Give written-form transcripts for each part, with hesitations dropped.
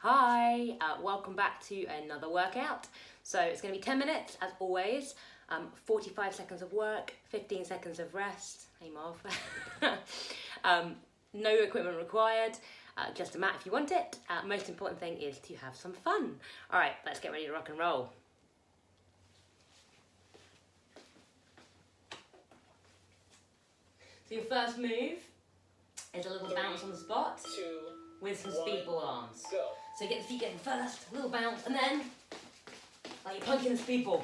Hi, welcome back to another workout. So it's going to be 10 minutes as always, 45 seconds of work, 15 seconds of rest, aim off. No equipment required, just a mat if you want it. Most important thing is to have some fun. All right, let's get ready to rock and roll. So your first move is a little bounce on the spot with some speedball arms. Go. So get the feet going first, a little bounce, and then like you're punching the speedball.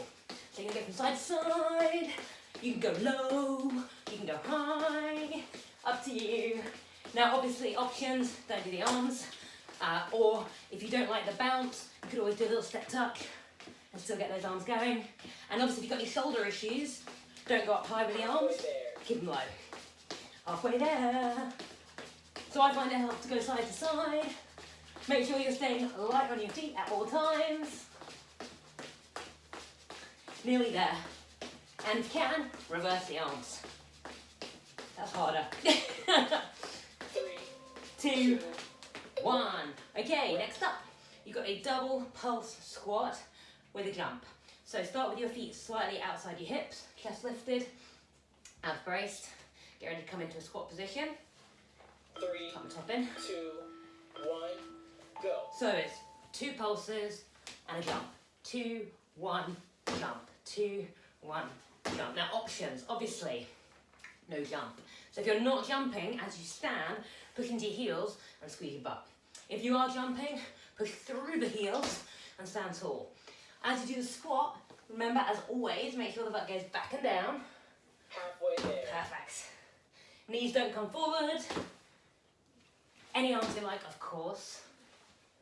So you can go from side to side, you can go low, you can go high, up to you. Now obviously options, don't do the arms, or if you don't like the bounce, you could always do a little step tuck and still get those arms going. And obviously if you've got any shoulder issues, don't go up high with the arms, keep them low. Halfway there. So I find it helps to go side to side. Make sure you're staying light on your feet at all times. Nearly there. And if you can, reverse the arms. That's harder. 3, 2, 1. Okay, next up, you've got a double pulse squat with a jump. So start with your feet slightly outside your hips, chest lifted, abs braced. Get ready to come into a squat position. 3, Top in. 2, 1, go. So it's 2 pulses and a jump. 2, 1, jump. 2, 1, jump. Now options, obviously, no jump. So if you're not jumping, as you stand, push into your heels and squeeze your butt. If you are jumping, push through the heels and stand tall. As you do the squat, remember, as always, make sure the butt goes back and down. Halfway there. Perfect. Knees don't come forward. Any arms you like, of course.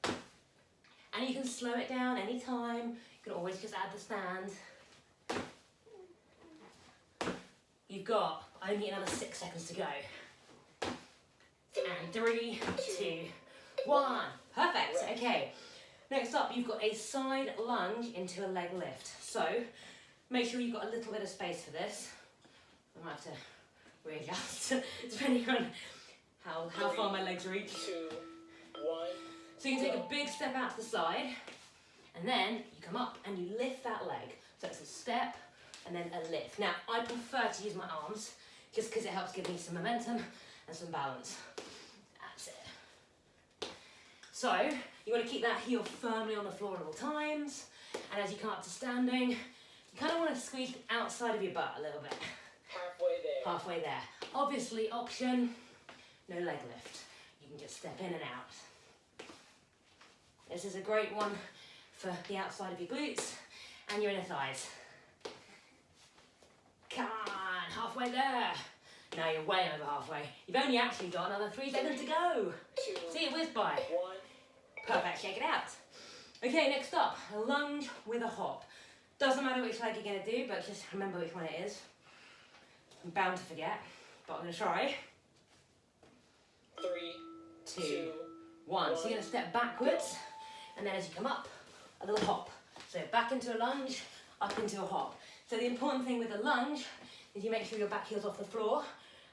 And you can slow it down anytime. You can always just add the stand. You've got only another 6 seconds to go. And 3, 2, 1. Perfect. Okay. Next up, you've got a side lunge into a leg lift. So make sure you've got a little bit of space for this. I might have to readjust depending on how far my legs reach. 2, 1. So you can take a big step out to the side, and then you come up and you lift that leg. So it's a step and then a lift. Now, I prefer to use my arms just because it helps give me some momentum and some balance. That's it. So you want to keep that heel firmly on the floor at all times, and as you come up to standing, you kind of want to squeeze outside of your butt a little bit. Halfway there. Halfway there. Obviously, option, no leg lift. You can just step in and out. This is a great one for the outside of your glutes and your inner thighs. Come on, halfway there. Now you're way over halfway. You've only actually got another 3 seconds to go. 2, See it whiz by. 1. Perfect, shake it out. Okay, next up, a lunge with a hop. Doesn't matter which leg you're gonna do, but just remember which one it is. I'm bound to forget, but I'm gonna try. 3, 2, 1. So you're gonna step backwards, and then as you come up, a little hop. So back into a lunge, up into a hop. So the important thing with a lunge is you make sure your back heel's off the floor,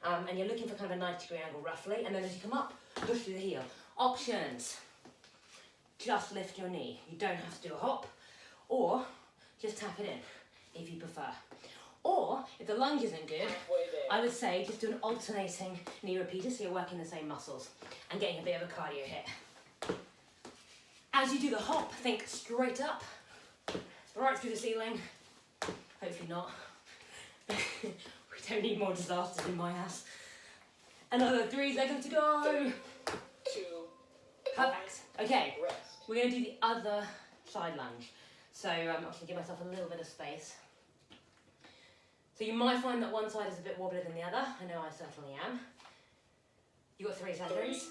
and you're looking for kind of a 90-degree angle roughly, and then as you come up, push through the heel. Options, just lift your knee. You don't have to do a hop, or just tap it in if you prefer. Or, if the lunge isn't good, I would say just do an alternating knee repeater so you're working the same muscles and getting a bit of a cardio hit. As you do the hop, think straight up, right through the ceiling. Hopefully not. We don't need more disasters in my house. Another 3 seconds to go. 2, Perfect. Okay, rest. we're going to do the other side lunge. So I'm going to give myself a little bit of space. So you might find that one side is a bit wobbly than the other. I know I certainly am. You've got 3 seconds.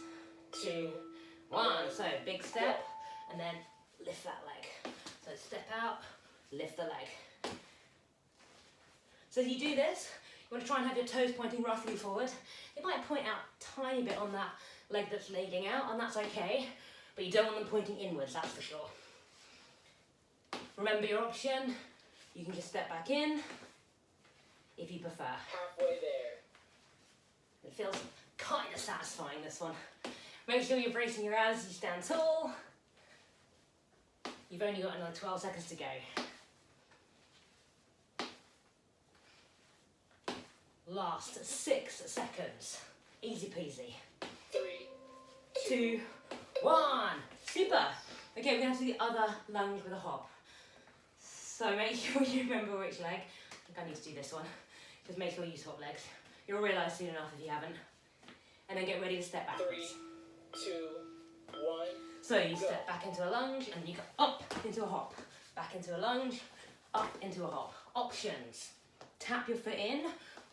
2, 1. So big step, and then lift that leg. So step out, lift the leg. So as you do this, you want to try and have your toes pointing roughly forward. They might point out a tiny bit on that leg that's legging out, and that's okay. But you don't want them pointing inwards, that's for sure. Remember your option. You can just step back in if you prefer. Halfway there. It feels kind of satisfying, this one. Make sure you're bracing your abs as you stand tall. You've only got another 12 seconds to go. Last 6 seconds. Easy peasy. 3, 2, 1. Super. Okay, we're going to do the other lunge with a hop. So make sure you remember which leg. I think I need to do this one. Just make sure you swap legs. You'll realise soon enough if you haven't. And then get ready to step backwards. 3, 2, 1. So you step back into a lunge and you go up into a hop. Back into a lunge, up into a hop. Options. Tap your foot in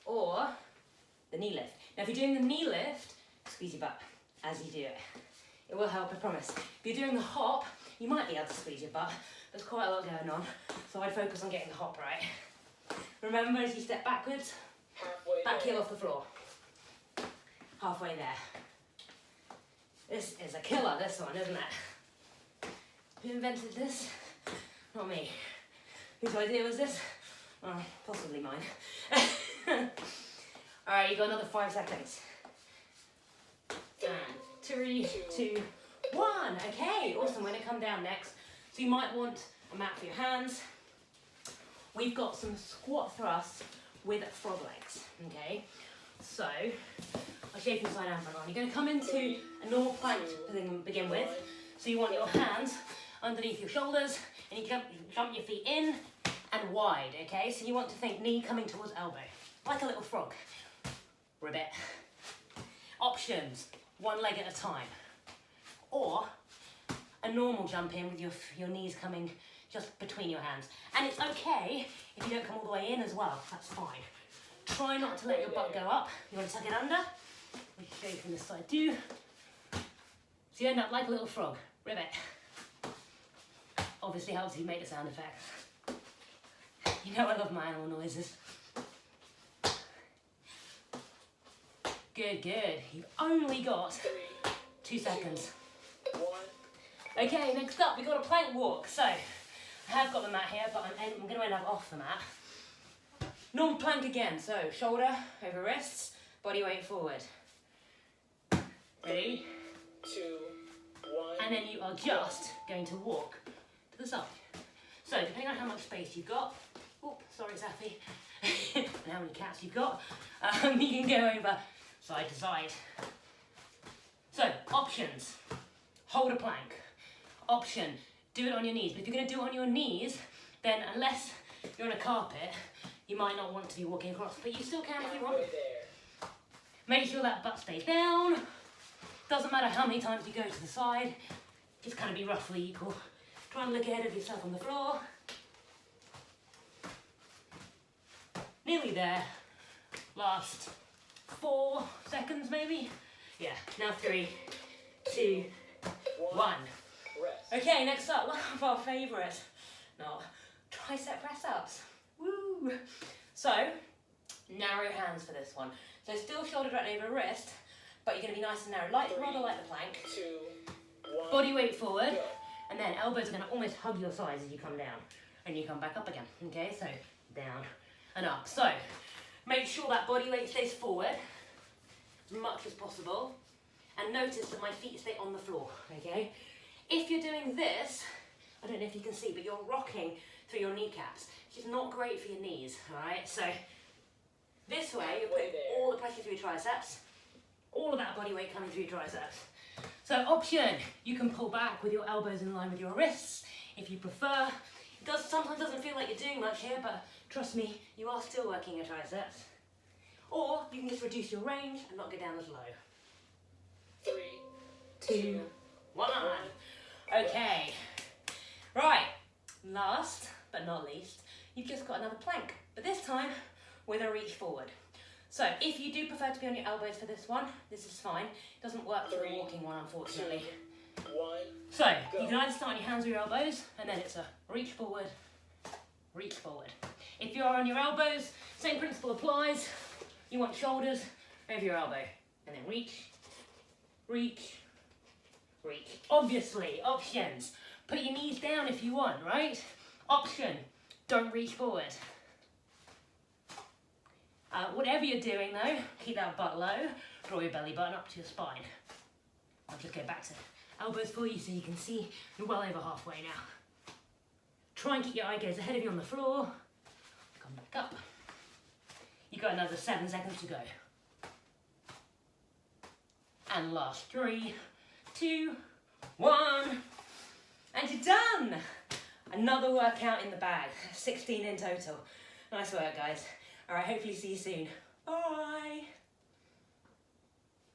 or the knee lift. Now if you're doing the knee lift, squeeze your butt as you do it. It will help, I promise. If you're doing the hop, you might be able to squeeze your butt. There's quite a lot going on, so I'd focus on getting the hop right. Remember, as you step backwards, Halfway back there. heel off the floor. Halfway there. This is a killer, this one, isn't it? Who invented this? Not me. Whose idea was this? Oh, possibly mine. Alright, you got another 5 seconds. 3, 2, 1. Okay, awesome. We're going to come down next. So you might want a mat for your hands. We've got some squat thrusts with frog legs. Okay, so I'll show you from side and front on. You're going to come into a normal plank to begin with. So you want your hands underneath your shoulders and you jump your feet in and wide. Okay, so you want to think knee coming towards elbow, like a little frog. Ribbit. Options. One leg at a time, or a normal jump in with your knees coming just between your hands. And it's okay if you don't come all the way in as well, that's fine. Try not to let your butt go up. You want to tuck it under. I'll show you from this side too. So you end up like a little frog. Ribbit. Obviously helps if you make the sound effects. You know I love my animal noises. Good, good. You've only got 2 seconds. 1. Okay, next up we've got a plank walk. So I have got the mat here, but I'm going to end up off the mat. Normal plank again. So shoulder over wrists, body weight forward. Ready? 2, 1. And then you are just going to walk to the side. So depending on how much space you've got, oh, sorry Safi, and how many cats you've got, you can go over side to side. So, options. Hold a plank. Option, do it on your knees. But if you're going to do it on your knees, then unless you're on a carpet, you might not want to be walking across, but you still can if you want. Halfway there. Make sure that butt stays down. Doesn't matter how many times you go to the side, just kind of be roughly equal. Try and look ahead of yourself on the floor. Nearly there. Last 4 seconds maybe? Yeah, now 3, 2, 1. Rest. Okay, next up, one of our favourite, tricep press ups. Woo! So, narrow hands for this one. So still shoulder directly over wrist, but you're going to be nice and narrow, rather like the plank. 2, 1. Body weight forward, and then elbows are going to almost hug your sides as you come down. And you come back up again, okay? So, down and up. So, make sure that body weight stays forward as much as possible. And notice that my feet stay on the floor, okay? If you're doing this, I don't know if you can see, but you're rocking through your kneecaps, which is not great for your knees, all right? So this way, you're putting all the pressure through your triceps, all of that body weight coming through your triceps. So option, you can pull back with your elbows in line with your wrists, if you prefer. It sometimes doesn't feel like you're doing much here, but trust me, you are still working your triceps. Or you can just reduce your range and not go down as low. 3, 2, 1. Okay. Right. Last but not least, you've just got another plank, but this time with a reach forward. So if you do prefer to be on your elbows for this one, this is fine. It doesn't work for the walking one, unfortunately. 2, 1. So you can either start on your hands or your elbows, and then it's a reach forward, reach forward. If you're on your elbows, same principle applies. You want shoulders over your elbow, and then reach, reach, reach. Obviously, options. Put your knees down if you want, right? Option, don't reach forward. Whatever you're doing though, keep that butt low, draw your belly button up to your spine. I'll just go back to elbows for you so you can see you're well over halfway now. Try and keep your eye gaze ahead of you on the floor. Come back up. You've got another 7 seconds to go. And last 3, 2, 1. And you're done. Another workout in the bag. 16 in total. Nice work, guys. All right, hopefully see you soon. Bye.